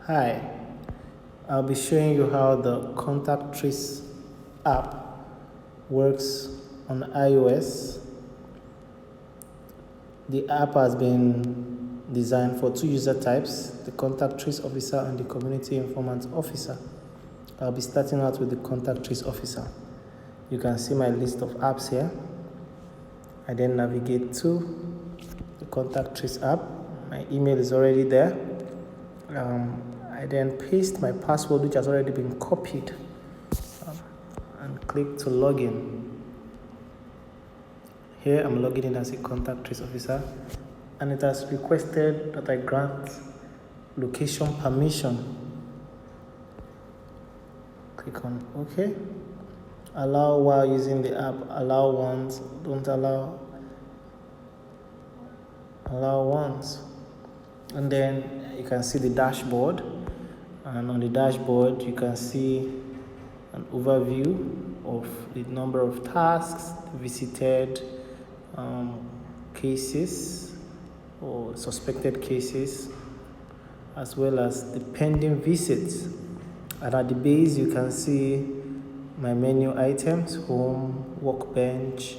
Hi, I'll be showing you how the Contact Trace app works on iOS. The app has been designed for two user types, the Contact Trace Officer and the Community Informant Officer. I'll be starting out with the Contact Trace Officer. You can see my list of apps here. I then navigate to the Contact Trace app. My email is already there. I then paste my password, which has already been copied, and click to log in. Here I'm logging in as a Contact Trace Officer, and it has requested that I grant location permission. Click on OK. Allow while using the app, allow once, don't allow, allow once. And then you can see the dashboard, and on the dashboard you can see an overview of the number of tasks, visited cases or suspected cases, as well as the pending visits. And at the base you can see my menu items: home, workbench,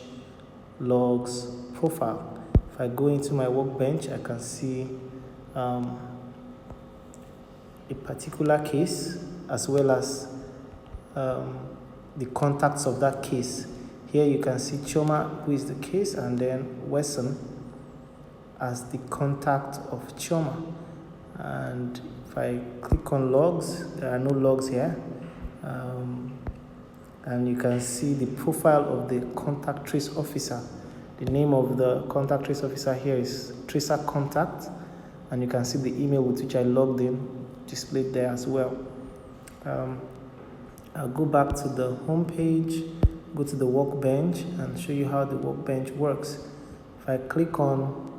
logs, profile. If I go into my workbench, I can see a particular case, as well as the contacts of that case. Here you can see Chioma, who is the case, and then Wesson as the contact of Chioma. And if I click on logs, there are no logs here. And you can see the profile of the Contact Trace Officer. The name of the Contact Trace Officer here is Tracer Contact, and you can see the email with which I logged in displayed there as well. I'll go back to the home page, go to the workbench, and show you how the workbench works. If I click on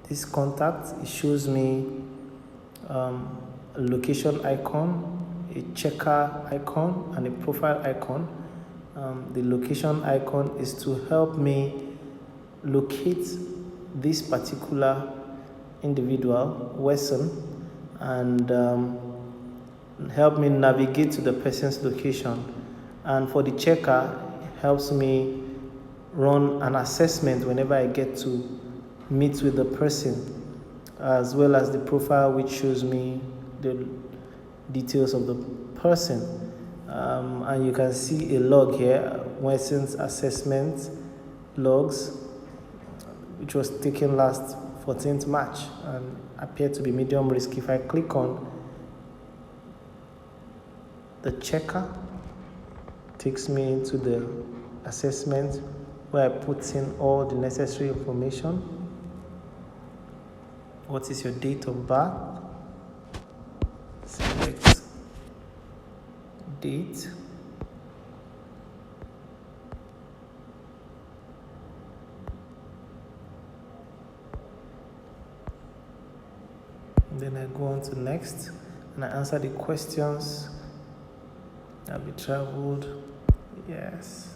this contact, it shows me a location icon, a checker icon, and a profile icon. The location icon is to help me locate this particular individual, Wesson, and help me navigate to the person's location. And for the checker, it helps me run an assessment whenever I get to meet with the person, as well as the profile, which shows me the details of the person. And you can see a log here, Wesson's assessment logs, which was taken last 14th March and appeared to be medium risk. If I click on the checker, it takes me into the assessment where I put in all the necessary information. What is your date of birth? Select date. And then I go on to next, and I answer the questions. Have you traveled? Yes.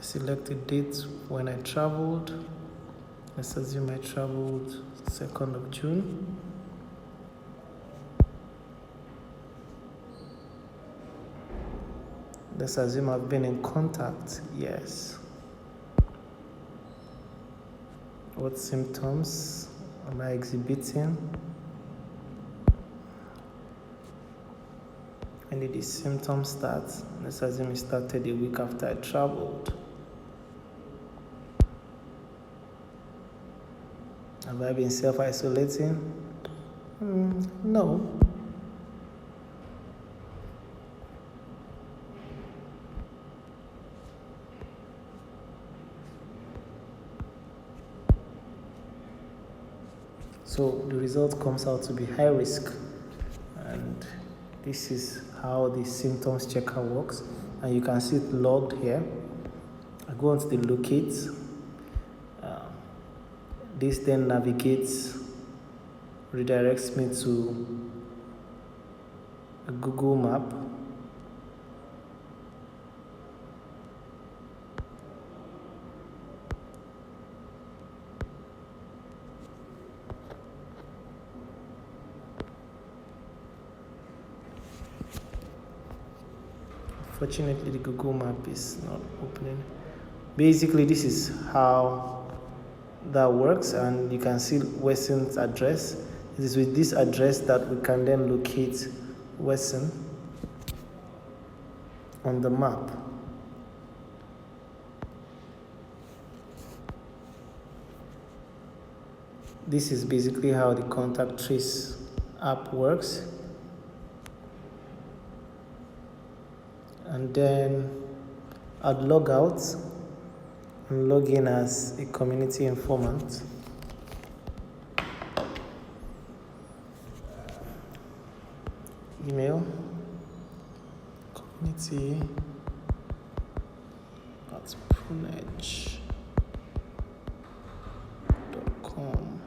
Select a date when I traveled. Let's assume I traveled 2nd of June. Let's assume I've been in contact. Yes. What symptoms am I exhibiting? When did the symptoms start? Let's assume it started a week after I traveled. Have I been self-isolating? No. So the result comes out to be high risk, and this is how the symptoms checker works, and you can see it logged here. I go onto the locate. This then navigates, redirects me to a Google map, Unfortunately, the Google map is not opening. Basically, this is how that works, and you can see Weston's address. It is with this address that we can then locate Weston on the map. This is basically how the contact trace app works. And then I'd log out and log in as a community informant. Email community@prunedge.com.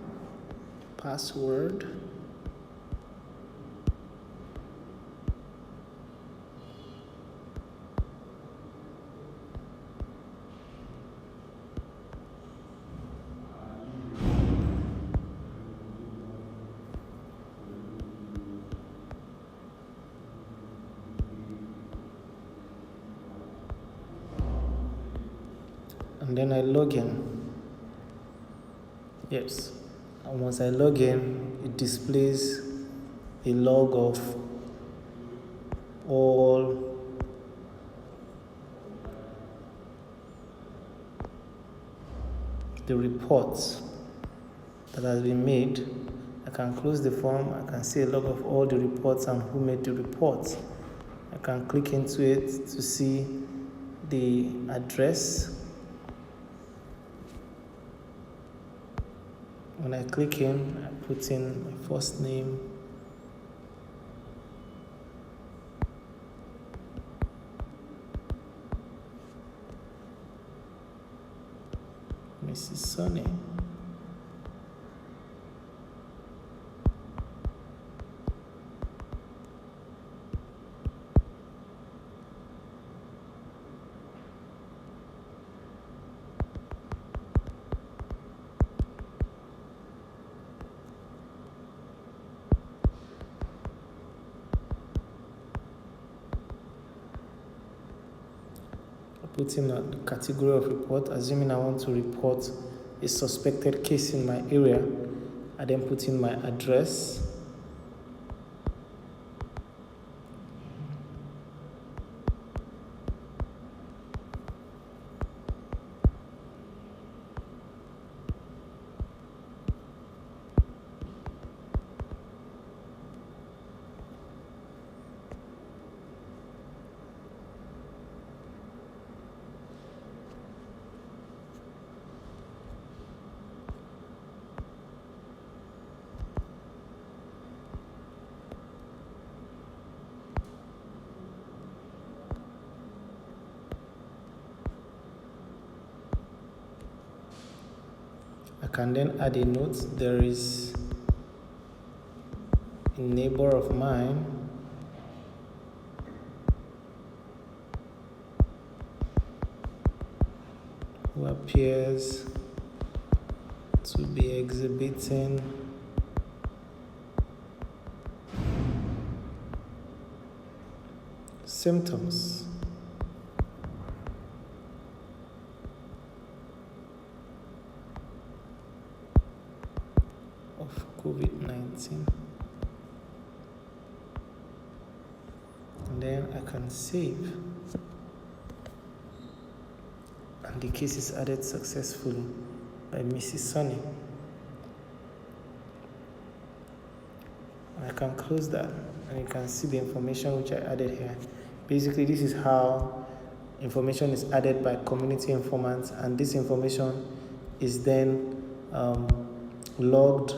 Password. And then I log in. Yes. And once I log in, it displays a log of all the reports that has been made. I can close the form. I can see a log of all the reports and who made the reports. I can click into it to see the address. When I click in, I put in my first name, Mrs. Sonny, put in a category of report, assuming I want to report a suspected case in my area. I then put in my address. I can then add a note. There is a neighbor of mine who appears to be exhibiting symptoms of COVID-19. And then I can save. And the case is added successfully by Mrs. Sonny. I can close that, and you can see the information which I added here. Basically, this is how information is added by community informants, and this information is then logged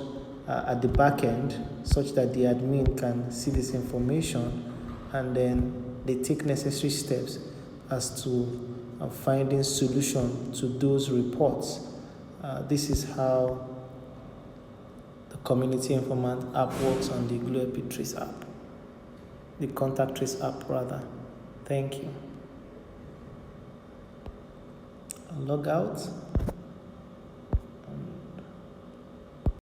at the back end such that the admin can see this information, and then they take necessary steps as to finding solution to those reports. This is how the community informant app works on the GloEpid Trace app, the contact trace app rather. Thank you. I'll log out.